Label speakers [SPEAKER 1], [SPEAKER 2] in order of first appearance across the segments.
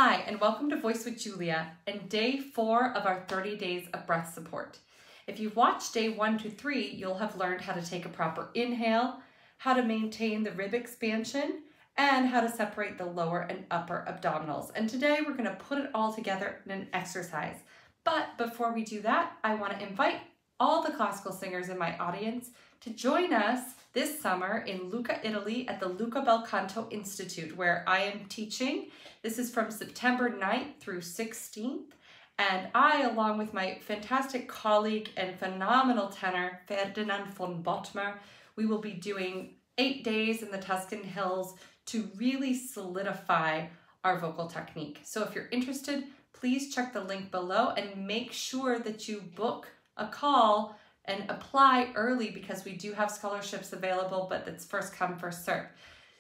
[SPEAKER 1] Hi, and welcome to Voice with Julia and day 4 of our 30 days of breath support. If you've watched day 1 to 3, you'll have learned how to take a proper inhale, how to maintain the rib expansion, and how to separate the lower and upper abdominals. And today we're going to put it all together in an exercise. But before we do that, I want to invite all the classical singers in my audience to join us this summer in Lucca, Italy at the Luca Bel Canto Institute, where I am teaching. This is from September 9th through 16th. And I, along with my fantastic colleague and phenomenal tenor, Ferdinand von Bottmer, we will be doing 8 days in the Tuscan Hills to really solidify our vocal technique. So if you're interested, please check the link below and make sure that you book a call and apply early because we do have scholarships available, but it's first come, first serve.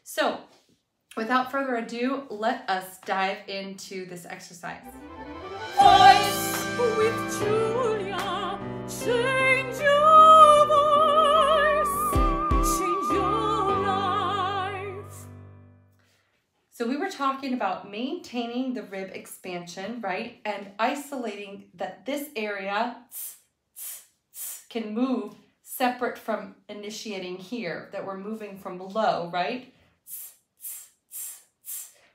[SPEAKER 1] So without further ado, let us dive into this exercise.
[SPEAKER 2] Voice with Julia, change your voice, change your life.
[SPEAKER 1] So we were talking about maintaining the rib expansion, right? And isolating that this area can move separate from initiating here, that we're moving from low, right?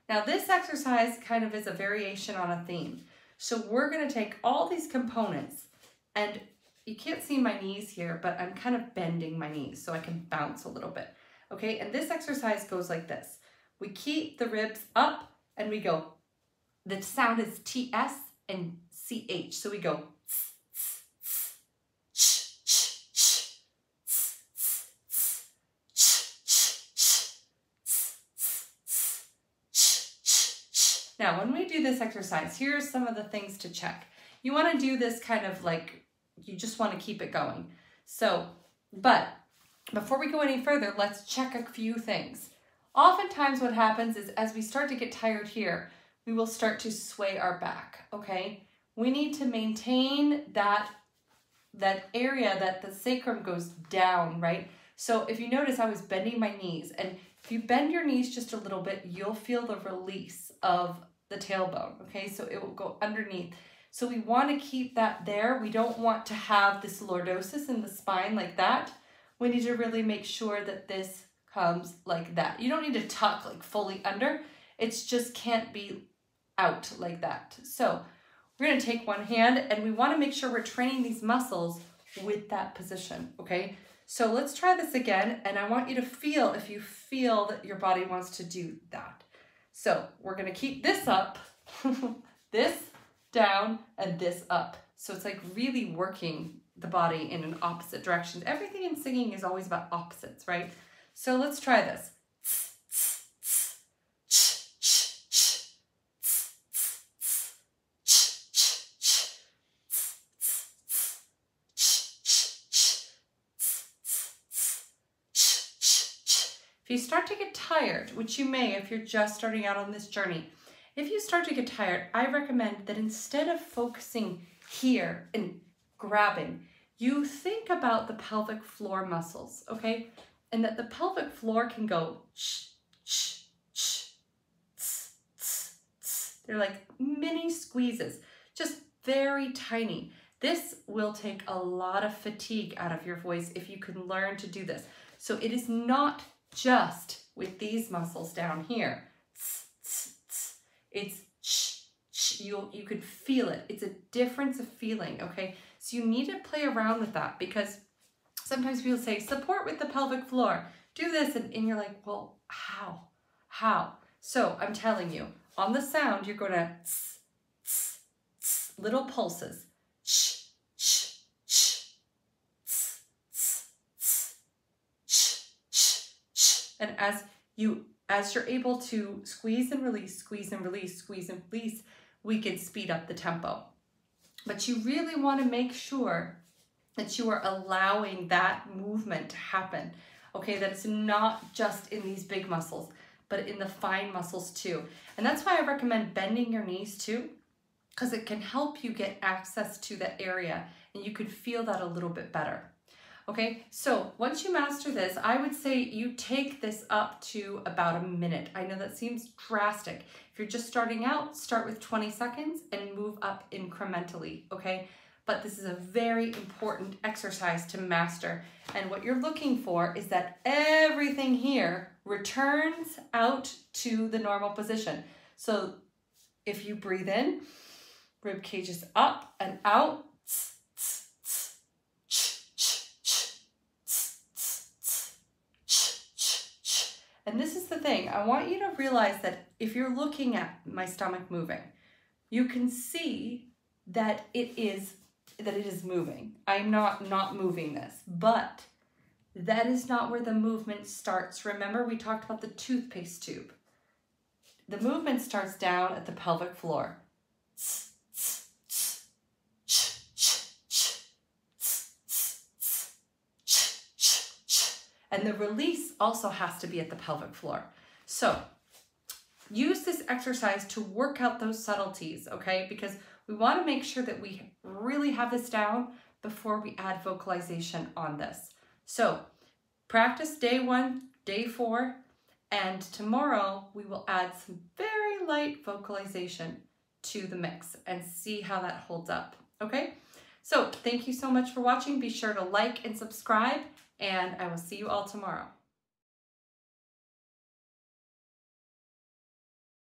[SPEAKER 1] Now this exercise kind of is a variation on a theme. So we're going to take all these components, and you can't see my knees here, but I'm kind of bending my knees so I can bounce a little bit. Okay, and this exercise goes like this. We keep the ribs up and we go, the sound is TS and CH. So we go, now, when we do this exercise, here's some of the things to check. You want to do this kind of like, you just want to keep it going. So, but before we go any further, let's check a few things. Oftentimes what happens is as we start to get tired here, we will start to sway our back, okay? We need to maintain that area that the sacrum goes down, right? So if you notice, I was bending my knees, and if you bend your knees just a little bit, you'll feel the release of the tailbone, okay? So it will go underneath. So we want to keep that there. We don't want to have this lordosis in the spine like that. We need to really make sure that this comes like that. You don't need to tuck like fully under. It's just can't be out like that. So we're going to take one hand, and we want to make sure we're training these muscles with that position, okay? So let's try this again, and I want you to feel if you feel that your body wants to do that. So we're going to keep this up, this down, and this up. So it's like really working the body in an opposite direction. Everything in singing is always about opposites, right? So let's try this. If you start to get tired, which you may if you're just starting out on this journey, if you start to get tired, I recommend that instead of focusing here and grabbing, you think about the pelvic floor muscles, okay? And that the pelvic floor can go they're like mini squeezes, just very tiny. This will take a lot of fatigue out of your voice if you can learn to do this. So it is not just with these muscles down here. It's you could feel it. It's a difference of feeling, okay? So you need to play around with that, because sometimes people say, support with the pelvic floor, do this, and you're like, well, how? So I'm telling you, on the sound, you're going to little pulses. And as you're able to squeeze and release, squeeze and release, squeeze and release, we can speed up the tempo. But you really want to make sure that you are allowing that movement to happen, okay? That it's not just in these big muscles, but in the fine muscles too. And that's why I recommend bending your knees too, because it can help you get access to that area and you could feel that a little bit better. Okay, so once you master this, I would say you take this up to about a minute. I know that seems drastic. If you're just starting out, start with 20 seconds and move up incrementally, okay? But this is a very important exercise to master. And what you're looking for is that everything here returns out to the normal position. So if you breathe in, rib cage is up and out. And this is the thing, I want you to realize that if you're looking at my stomach moving, you can see that it is moving. I'm not moving this, but that is not where the movement starts. Remember, we talked about the toothpaste tube. The movement starts down at the pelvic floor. And the release also has to be at the pelvic floor. So use this exercise to work out those subtleties, okay? Because we want to make sure that we really have this down before we add vocalization on this. So practice day 1, day 4, and tomorrow we will add some very light vocalization to the mix and see how that holds up, okay? So thank you so much for watching. Be sure to like and subscribe, and I will see you all tomorrow.